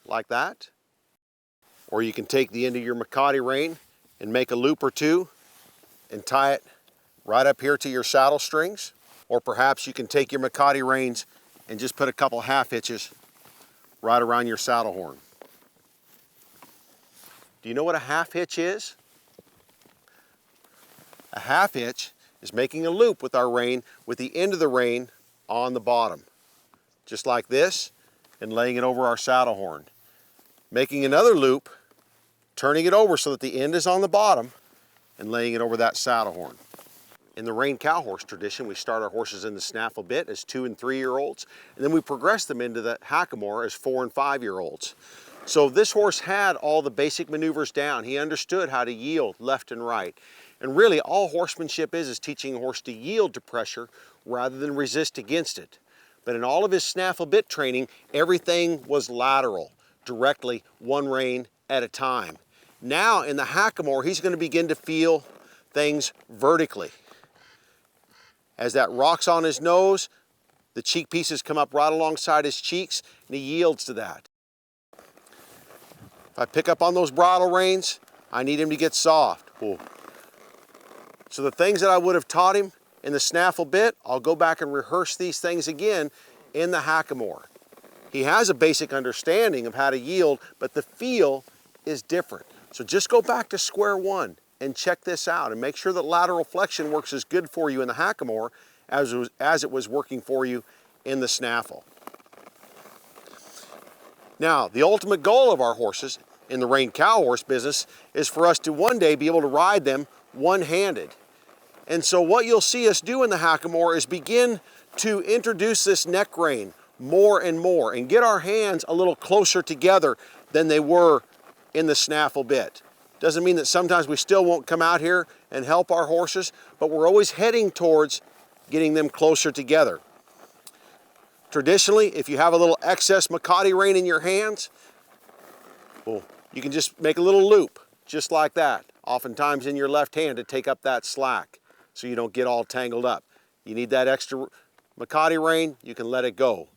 like that. Or you can take the end of your Makati rein and make a loop or two and tie it right up here to your saddle strings. Or perhaps you can take your Makati reins and just put a couple half hitches right around your saddle horn. Do you know what a half hitch is? A half hitch is making a loop with our rein with the end of the rein on the bottom, just like this, and laying it over our saddle horn. Making another loop, turning it over so that the end is on the bottom, and laying it over that saddle horn. In the rein cow horse tradition, we start our horses in the snaffle bit as 2- and 3-year-olds, and then we progress them into the Hackamore as 4- and 5-year-olds. So this horse had all the basic maneuvers down. He understood how to yield left and right. And really all horsemanship is teaching a horse to yield to pressure rather than resist against it. But in all of his snaffle bit training, everything was lateral, directly one rein at a time. Now in the Hackamore, he's going to begin to feel things vertically. As that rocks on his nose, the cheek pieces come up right alongside his cheeks, and he yields to that. If I pick up on those bridle reins, I need him to get soft. Ooh. So the things that I would have taught him in the snaffle bit, I'll go back and rehearse these things again in the Hackamore. He has a basic understanding of how to yield, but the feel is different. So just go back to square one and check this out and make sure that lateral flexion works as good for you in the Hackamore as it was working for you in the snaffle. Now, the ultimate goal of our horses in the rein cow horse business is for us to one day be able to ride them one-handed. And so what you'll see us do in the Hackamore is begin to introduce this neck rein more and more and get our hands a little closer together than they were in the snaffle bit. Doesn't mean that sometimes we still won't come out here and help our horses, but we're always heading towards getting them closer together. Traditionally, if you have a little excess Makati rein in your hands, well, you can just make a little loop, just like that, oftentimes in your left hand to take up that slack so you don't get all tangled up. You need that extra Makati rein, you can let it go.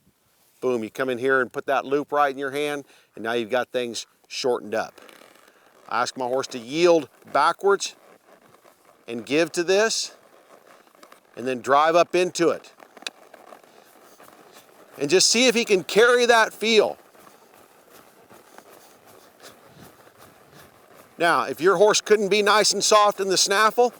Boom, you come in here and put that loop right in your hand, and now you've got things shortened up. I ask my horse to yield backwards and give to this, and then drive up into it. And just see if he can carry that feel. Now, if your horse couldn't be nice and soft in the snaffle,